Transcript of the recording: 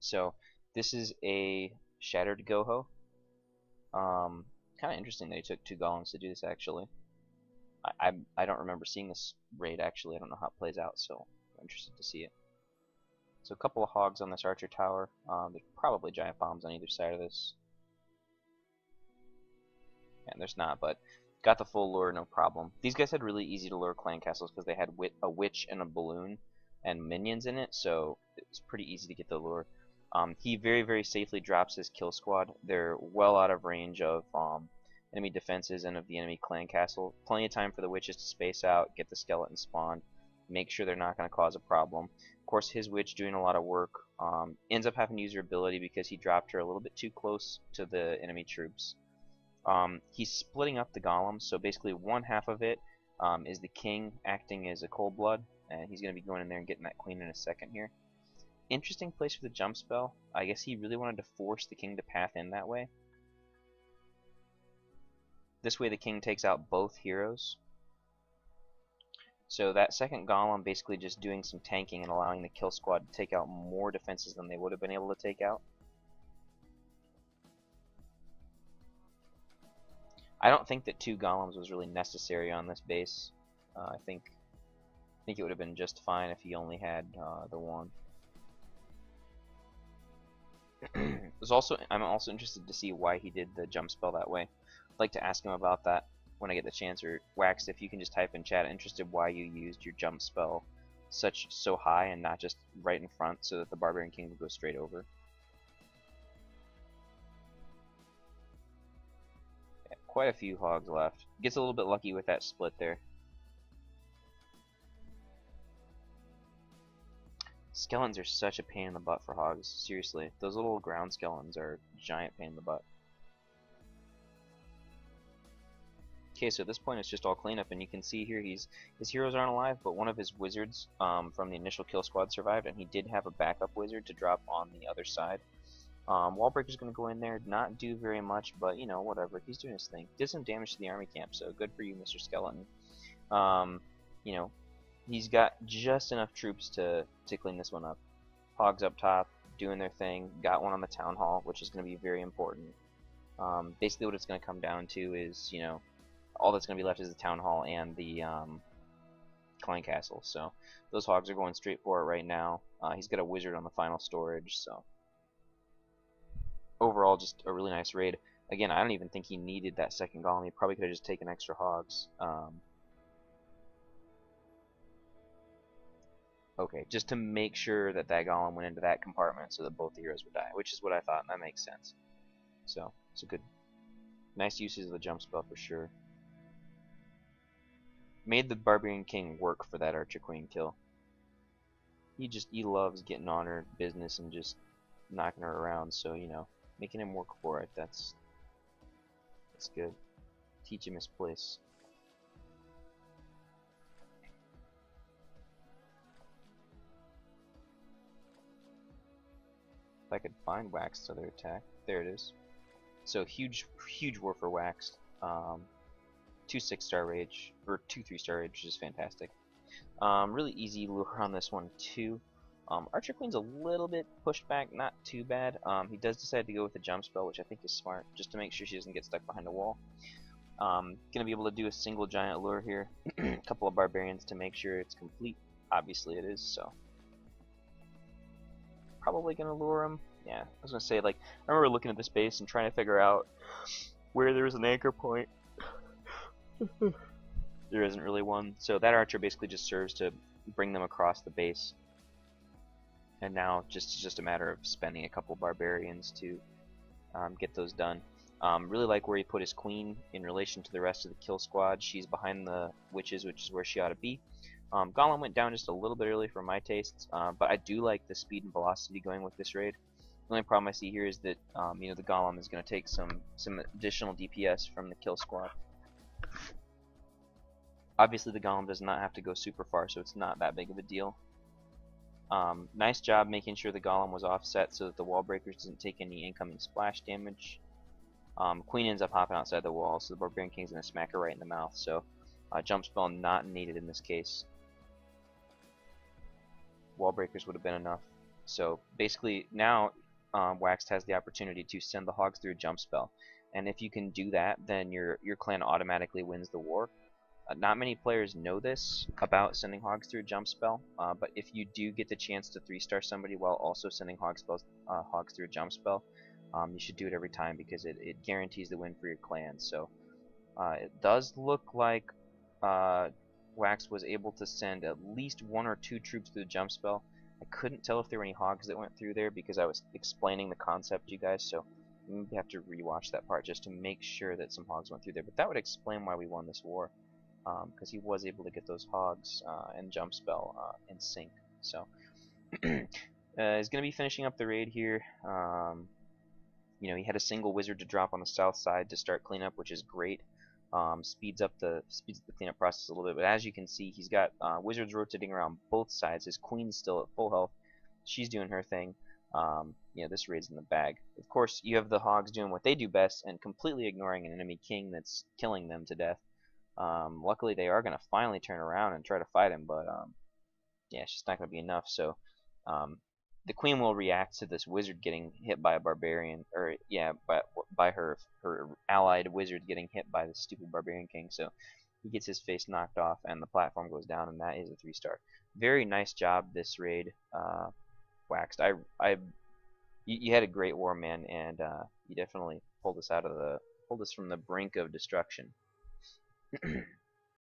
So this is a Shattered Goho. Kind of interesting that he took two golems to do this. Actually, I don't remember seeing this raid. Actually, I don't know how it plays out, so I'm interested to see it. So a couple of hogs on this archer tower. There's probably giant bombs on either side of this. And there's not, but got the full lure, no problem. These guys had really easy to lure clan castles because they had a witch and a balloon and minions in it, so it was pretty easy to get the lure. He very, very safely drops his kill squad. They're well out of range of enemy defenses and of the enemy clan castle. Plenty of time for the witches to space out, get the skeleton spawned, make sure they're not going to cause a problem. Of course, his witch doing a lot of work. Ends up having to use her ability because he dropped her a little bit too close to the enemy troops. He's splitting up the golems, so basically one half of it is the king acting as a cold blood, and he's going to be going in there and getting that queen in a second here. Interesting place for the jump spell. I guess he really wanted to force the king to path in that way. This way the king takes out both heroes. So that second golem basically just doing some tanking and allowing the kill squad to take out more defenses than they would have been able to take out. I don't think that two golems was really necessary on this base. I think it would have been just fine if he only had the one. I'm also interested to see why he did the jump spell that way. I'd like to ask him about that when I get the chance. Or Wax, if you can just type in chat, interested why you used your jump spell so high and not just right in front so that the Barbarian King would go straight over. Yeah, quite a few hogs left. Gets a little bit lucky with that split there. Skeletons are such a pain in the butt for hogs. Seriously, those little ground skeletons are a giant pain in the butt. Okay, so at this point it's just all cleanup, and you can see here his heroes aren't alive, but one of his wizards from the initial kill squad survived, and he did have a backup wizard to drop on the other side. Wallbreaker's going to go in there, not do very much, but you know, whatever. He's doing his thing. Did some damage to the army camp, so good for you, Mr. Skeleton. You know, he's got just enough troops to clean this one up. Hogs up top, doing their thing. Got one on the town hall, which is going to be very important. Basically, what it's going to come down to is, you know, all that's going to be left is the town hall and the clan castle. So those hogs are going straight for it right now. He's got a wizard on the final storage, so overall just a really nice raid. Again, I don't even think he needed that second golem. He probably could have just taken extra hogs. Okay, just to make sure that that golem went into that compartment so that both the heroes would die, which is what I thought, and that makes sense. So it's a good, nice usage of the jump spell for sure. Made the Barbarian King work for that Archer Queen kill. He loves getting on her business and just knocking her around, so you know, making him work for it, that's good. Teach him his place. If I could find Wax to their attack. There it is. So huge war for Wax. 2 6-star rage, or 2 3-star rage, which is fantastic. Really easy lure on this one too. Archer Queen's a little bit pushed back, not too bad. He does decide to go with the jump spell, which I think is smart, just to make sure she doesn't get stuck behind a wall. Gonna be able to do a single giant lure here, a couple of barbarians to make sure it's complete. Obviously it is, so probably gonna lure him. Yeah, I was gonna say, like, I remember looking at this base and trying to figure out where there's an anchor point. There isn't really one, so that archer basically just serves to bring them across the base. And now it's just a matter of spending a couple barbarians to get those done. Really like where he put his queen in relation to the rest of the kill squad. She's behind the witches, which is where she ought to be. Golem went down just a little bit early for my tastes, but I do like the speed and velocity going with this raid. The only problem I see here is that you know, the golem is going to take some additional DPS from the kill squad. Obviously the golem does not have to go super far, so it's not that big of a deal. Nice job making sure the golem was offset so that the wall breakers didn't take any incoming splash damage. Queen ends up hopping outside the wall, so the Barbarian King's going to smack her right in the mouth, so jump spell not needed in this case. Wall breakers would have been enough. So basically now Waxed has the opportunity to send the hogs through a jump spell, and if you can do that, then your clan automatically wins the war. Not many players know this about sending hogs through a jump spell, but if you do get the chance to 3-star somebody while also sending hogs through a jump spell, you should do it every time because it guarantees the win for your clan. So it does look like uh, Wax was able to send at least 1 or 2 troops through the jump spell. I couldn't tell if there were any hogs that went through there because I was explaining the concept to you guys, so you have to rewatch that part just to make sure that some hogs went through there. But that would explain why we won this war, because he was able to get those hogs and jump spell in sync. So he's going to be finishing up the raid here. He had a single wizard to drop on the south side to start cleanup, which is great. Speeds up the cleanup process a little bit. But as you can see, he's got wizards rotating around both sides. His queen's still at full health. She's doing her thing. This raid's in the bag. Of course, you have the hogs doing what they do best and completely ignoring an enemy king that's killing them to death. Luckily, they are going to finally turn around and try to fight him, but yeah, it's just not going to be enough. So um, the queen will react to this wizard getting hit by a barbarian, or yeah, by her allied wizard getting hit by the stupid barbarian king. So he gets his face knocked off, and the platform goes down, and that is a 3-star. Very nice job this raid, Waxed. You had a great war, man, and you definitely pulled us from the brink of destruction.